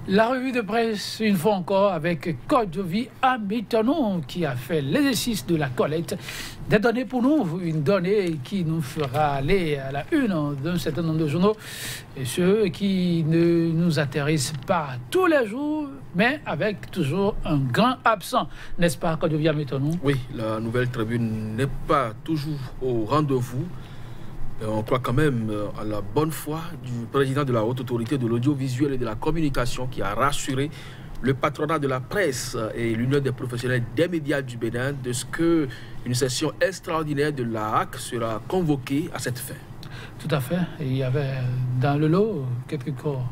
La revue de presse, une fois encore, avec Kodjovi Amitano, qui a fait l'exercice de la collecte des données pour nous, une donnée qui nous fera aller à la une d'un certain nombre de journaux, et ceux qui ne nous atterrissent pas tous les jours, mais avec toujours un grand absent, n'est-ce pas, Kodjovi Amitano? Oui, la Nouvelle Tribune n'est pas toujours au rendez-vous. On croit quand même à la bonne foi du président de la Haute Autorité de l'Audiovisuel et de la Communication qui a rassuré le patronat de la presse et l'Union des professionnels des médias du Bénin de ce qu'une session extraordinaire de la HAC sera convoquée à cette fin. Tout à fait. Et il y avait dans le lot quelques corps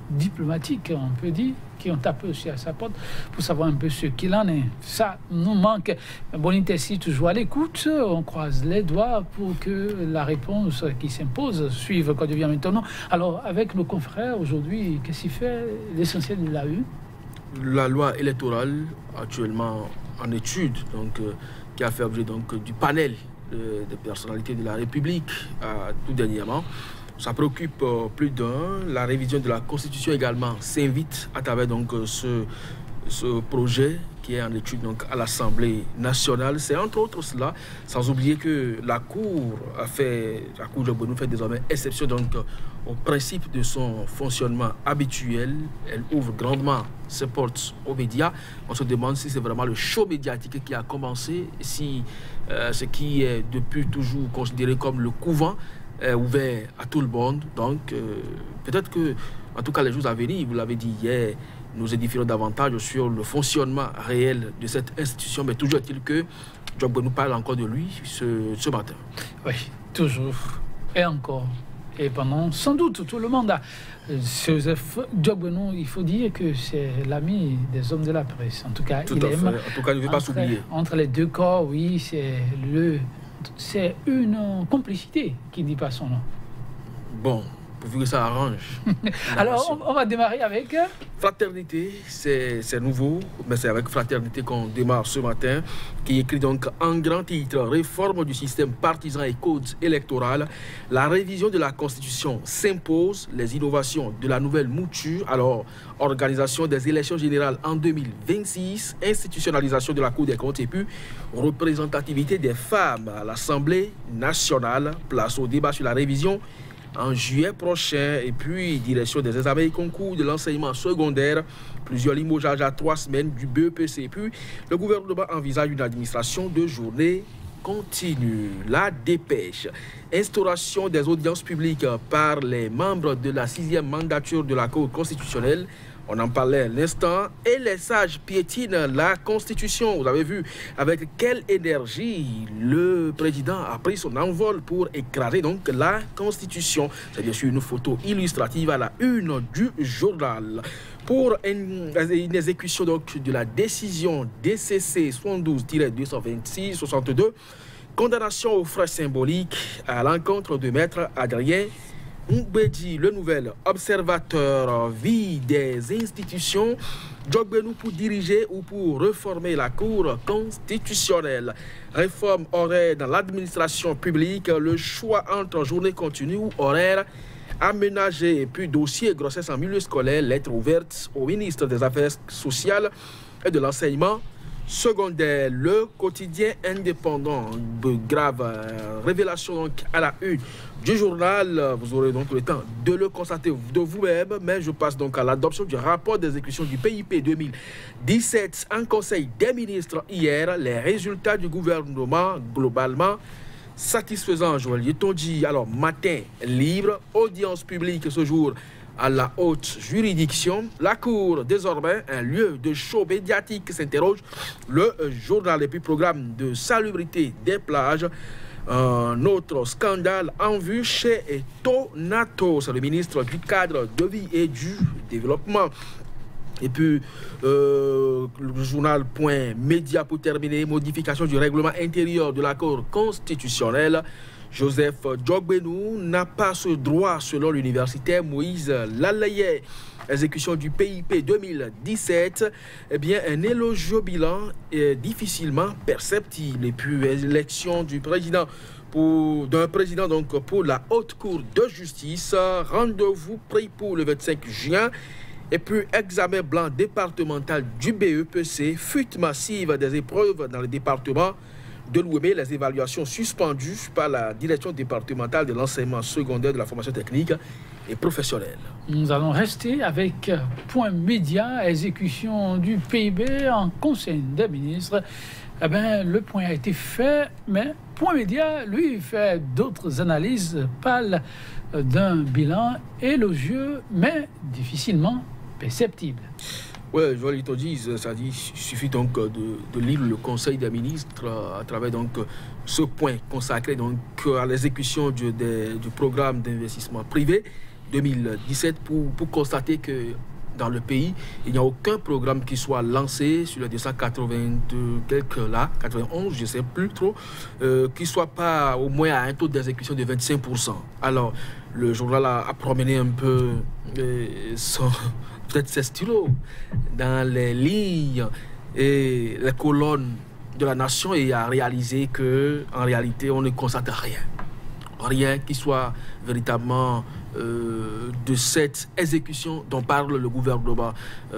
diplomatiques, on peut dire, qui ont tapé aussi à sa porte pour savoir un peu ce qu'il en est. Ça nous manque. Bonitessi toujours à l'écoute. On croise les doigts pour que la réponse qui s'impose suive Kodjovi Amitano. Alors, avec nos confrères aujourd'hui, qu'est-ce qu'il fait? L'essentiel de la une. La loi électorale, actuellement en étude, donc, qui a fait objet donc, du panel des personnalités de la République tout dernièrement. Ça préoccupe plus d'un. La révision de la Constitution également s'invite à travers donc, ce projet qui est en étude donc, à l'Assemblée nationale. C'est entre autres cela, sans oublier que la Cour Jogbenou fait désormais exception donc, au principe de son fonctionnement habituel. Elle ouvre grandement ses portes aux médias. On se demande si c'est vraiment le show médiatique qui a commencé, si ce qui est depuis toujours considéré comme le couvent est ouvert à tout le monde. Donc, peut-être que, en tout cas, les jours à venir, vous l'avez dit hier, nous édifierons davantage sur le fonctionnement réel de cette institution. Mais toujours est-il que Jogbenou parle encore de lui ce matin. Oui, toujours. Et encore. Et pendant, sans doute, tout le monde a. Joseph Jogbenou, il faut dire que c'est l'ami des hommes de la presse. En tout cas, tout il aime. En tout cas, il ne veut pas s'oublier. Entre les deux corps, oui, c'est une complicité qui ne dit pas son nom. Bon, pourvu que ça arrange. Alors, on va démarrer avec... Fraternité, c'est nouveau, mais c'est avec Fraternité qu'on démarre ce matin, qui écrit donc en grand titre « Réforme du système partisan et code électoral. La révision de la Constitution s'impose. Les innovations de la nouvelle mouture. Alors, organisation des élections générales en 2026, institutionnalisation de la Cour des comptes et puis représentativité des femmes à l'Assemblée nationale. Place au débat sur la révision en juillet prochain, et puis direction des examens et concours de l'enseignement secondaire, plusieurs limogeages à 3 semaines du BEPC, et puis le gouvernement envisage une administration de journée continue. La dépêche, instauration des audiences publiques par les membres de la 6e mandature de la Cour constitutionnelle. On en parlait à l'instant. Et les sages piétinent la Constitution. Vous avez vu avec quelle énergie le président a pris son envol pour écraser donc la Constitution. C'est bien sûr une photo illustrative à la une du journal. Pour une exécution donc de la décision DCC 72-226-62, condamnation aux frais symboliques à l'encontre de maître Adrien Mbedi, le nouvel observateur vie des institutions. Jogbenou pour diriger ou pour réformer la Cour constitutionnelle. Réforme horaire dans l'administration publique, le choix entre journée continue ou horaire aménagé, et puis dossier grossesse en milieu scolaire, lettre ouverte au ministre des Affaires sociales et de l'enseignement secondaire. Le quotidien indépendant, de graves révélations donc à la une du journal. Vous aurez donc le temps de le constater de vous-même, mais je passe donc à l'adoption du rapport d'exécution du PIP 2017 en Conseil des ministres hier. Les résultats du gouvernement globalement satisfaisants. Joël Tondi, alors matin libre, audience publique ce jour à la haute juridiction. La Cour, désormais, un lieu de show médiatique, s'interroge le journal. Et puis programme de salubrité des plages. Un autre scandale en vue chez Tonato. C'est le ministre du cadre de vie et du développement. Et puis, le journal Point Média pour terminer. Modification du règlement intérieur de la Cour constitutionnelle. Joseph Jogbenou n'a pas ce droit selon l'universitaire Moïse Lalaye. Exécution du PIP 2017, eh bien, un élogieux bilan est difficilement perceptible. Et puis, élection du président d'un président donc pour la Haute Cour de justice. Rendez-vous pris pour le 25 juin. Et puis, examen blanc départemental du BEPC, fuite massive des épreuves dans le département de l'Ouémé, les évaluations suspendues par la direction départementale de l'enseignement secondaire, de la formation technique et professionnelle. Nous allons rester avec Point Média, exécution du PIB en Conseil des ministres. Eh bien, le point a été fait, mais Point Média, lui, fait d'autres analyses, parle d'un bilan élogieux, mais difficilement perceptible. Oui, Joël Itondi, ça dit, il suffit donc de lire le Conseil des ministres à travers donc ce point consacré donc à l'exécution du programme d'investissement privé 2017 pour constater que dans le pays, il n'y a aucun programme qui soit lancé sur les 282 quelques là, 91, je ne sais plus trop, qui soit pas au moins à un taux d'exécution de 25%. Alors, le journal a promené un peu peut-être ses stylos dans les lignes et les colonnes de la nation et a réalisé que en réalité, on ne constate rien. Rien qui soit véritablement de cette exécution dont parle le gouvernement.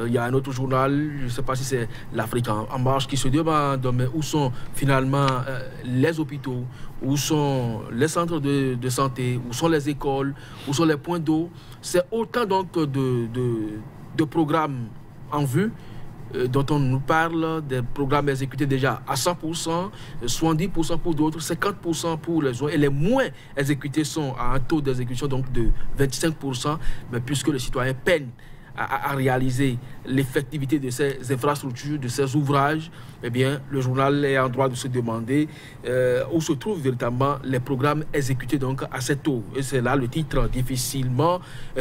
Il y a un autre journal, je ne sais pas si c'est l'Afrique en marche, qui se demande mais où sont finalement les hôpitaux, où sont les centres de santé, où sont les écoles, où sont les points d'eau. C'est autant donc de programmes en vue dont on nous parle, des programmes exécutés déjà à 100%, 70% pour d'autres, 50% pour les autres, et les moins exécutés sont à un taux d'exécution donc de 25%, mais puisque les citoyens peinent à réaliser l'effectivité de ces infrastructures, de ces ouvrages, eh bien, le journal est en droit de se demander où se trouvent véritablement les programmes exécutés donc à cet taux. Et c'est là le titre difficilement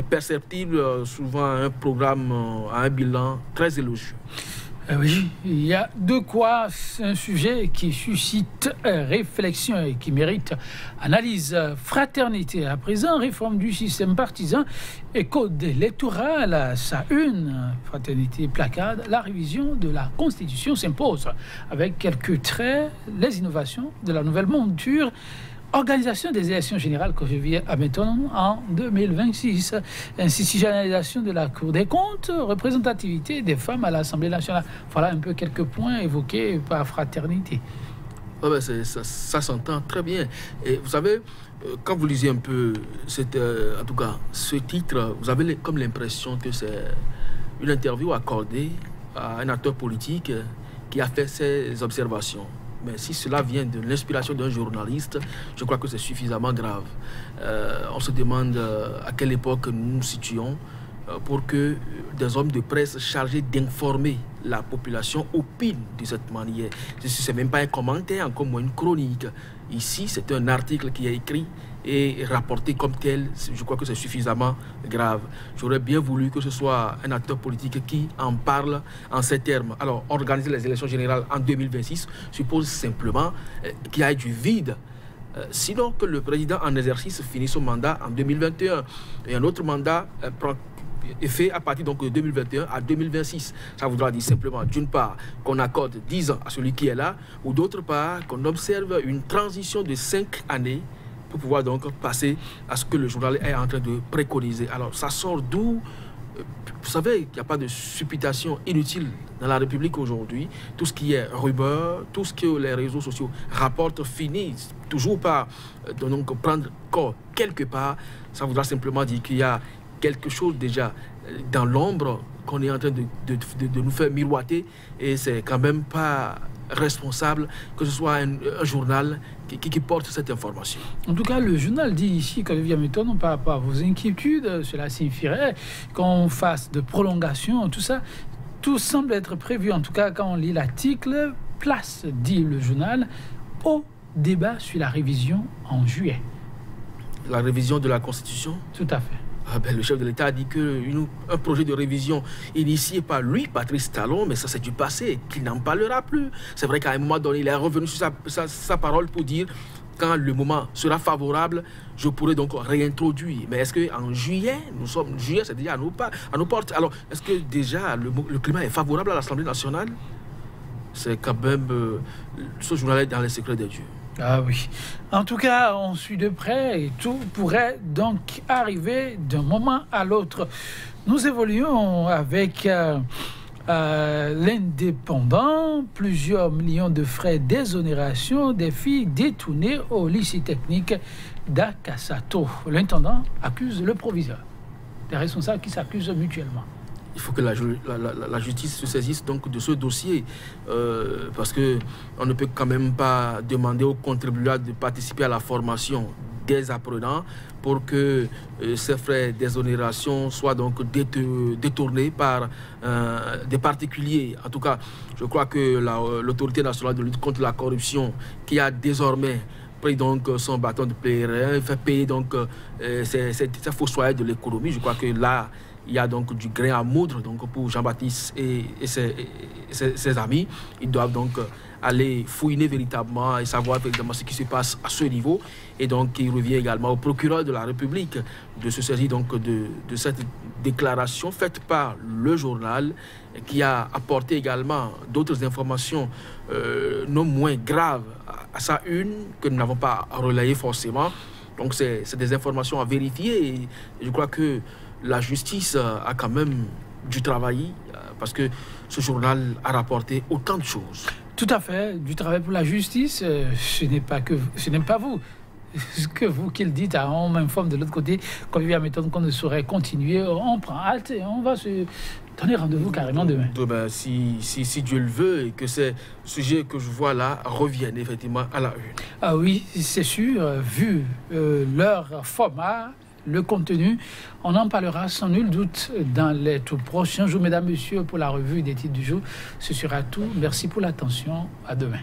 perceptible, souvent un programme à un bilan très élogieux. Oui, il y a de quoi, c'est un sujet qui suscite réflexion et qui mérite analyse. Fraternité à présent, réforme du système partisan et code électoral à sa une. Fraternité placade, la révision de la Constitution s'impose. Avec quelques traits, les innovations de la nouvelle monture. Organisation des élections générales que je viens à maintenant en 2026. Institutionnalisation de la Cour des comptes, représentativité des femmes à l'Assemblée nationale. Voilà un peu quelques points évoqués par Fraternité. Oh ben ça s'entend très bien. Et vous savez, quand vous lisez un peu, en tout cas, ce titre, vous avez comme l'impression que c'est une interview accordée à un acteur politique qui a fait ses observations. Mais si cela vient de l'inspiration d'un journaliste, je crois que c'est suffisamment grave. On se demande à quelle époque nous nous situons pour que des hommes de presse chargés d'informer la population opinent de cette manière. Ce n'est même pas un commentaire, encore moins une chronique. Ici, c'est un article qui est écrit et rapporté comme tel. Je crois que c'est suffisamment grave. J'aurais bien voulu que ce soit un acteur politique qui en parle en ces termes. Alors, organiser les élections générales en 2026 suppose simplement qu'il y ait du vide. Sinon que le président en exercice finisse son mandat en 2021 et un autre mandat est fait à partir donc de 2021 à 2026. Ça voudra dire simplement, d'une part, qu'on accorde 10 ans à celui qui est là, ou d'autre part, qu'on observe une transition de 5 années pour pouvoir donc passer à ce que le journal est en train de préconiser. Alors, ça sort d'où? Vous savez qu'il n'y a pas de supputation inutile dans la République aujourd'hui. Tout ce qui est rumeur, tout ce que les réseaux sociaux rapportent finit toujours par donc prendre corps quelque part. Ça voudra simplement dire qu'il y a quelque chose déjà dans l'ombre qu'on est en train de nous faire miroiter, et c'est quand même pas responsable que ce soit un journal qui porte cette information. En tout cas, le journal dit ici qu'Olivier Méton, par rapport à vos inquiétudes, cela signifierait qu'on fasse de prolongation, tout ça. Tout semble être prévu, en tout cas quand on lit l'article, place, dit le journal, au débat sur la révision en juillet. La révision de la Constitution? Tout à fait. Ah ben, le chef de l'État a dit qu'un projet de révision initié par lui, Patrice Talon, mais ça c'est du passé, qu'il n'en parlera plus. C'est vrai qu'à un moment donné, il est revenu sur sa parole pour dire quand le moment sera favorable, je pourrai donc réintroduire. Mais est-ce qu'en juillet, juillet c'est déjà à nos portes. Alors, est-ce que déjà le climat est favorable à l'Assemblée nationale? C'est quand même ce journal est dans les secrets des dieux. Ah oui. En tout cas, on suit de près et tout pourrait donc arriver d'un moment à l'autre. Nous évoluons avec l'indépendant, plusieurs millions de frais d'exonération des filles détournées au lycée technique d'Akasato. L'intendant accuse le proviseur. Des responsables qui s'accusent mutuellement. Il faut que la justice se saisisse donc de ce dossier parce qu'on ne peut quand même pas demander aux contribuables de participer à la formation des apprenants pour que ces frais d'exonération soient donc détournés par des particuliers. En tout cas, je crois que l'autorité nationale de lutte contre la corruption qui a désormais pris donc son bâton de pèlerin, fait payer donc ces fossoyeurs de l'économie. Je crois que là, il y a donc du grain à moudre donc pour Jean-Baptiste et ses amis. Ils doivent donc aller fouiner véritablement et savoir véritablement ce qui se passe à ce niveau. Et donc, il revient également au procureur de la République de se saisir donc de cette déclaration faite par le journal qui a apporté également d'autres informations non moins graves à sa une que nous n'avons pas relayées forcément. Donc, c'est des informations à vérifier et je crois que la justice a quand même dû travailler parce que ce journal a rapporté autant de choses. Tout à fait, du travail pour la justice, ce n'est pas vous. Ce que vous qui le dites, on m'informe de l'autre côté, comme il y a méthode qu'on ne saurait continuer, on prend halte et on va se donner rendez-vous carrément demain. Si Dieu le veut et que ces sujets que je vois là reviennent effectivement à la une. Ah oui, c'est sûr, vu leur format, le contenu, on en parlera sans nul doute dans les tout prochains jours. Mesdames, Messieurs, pour la revue des titres du jour, ce sera tout. Merci pour l'attention. À demain.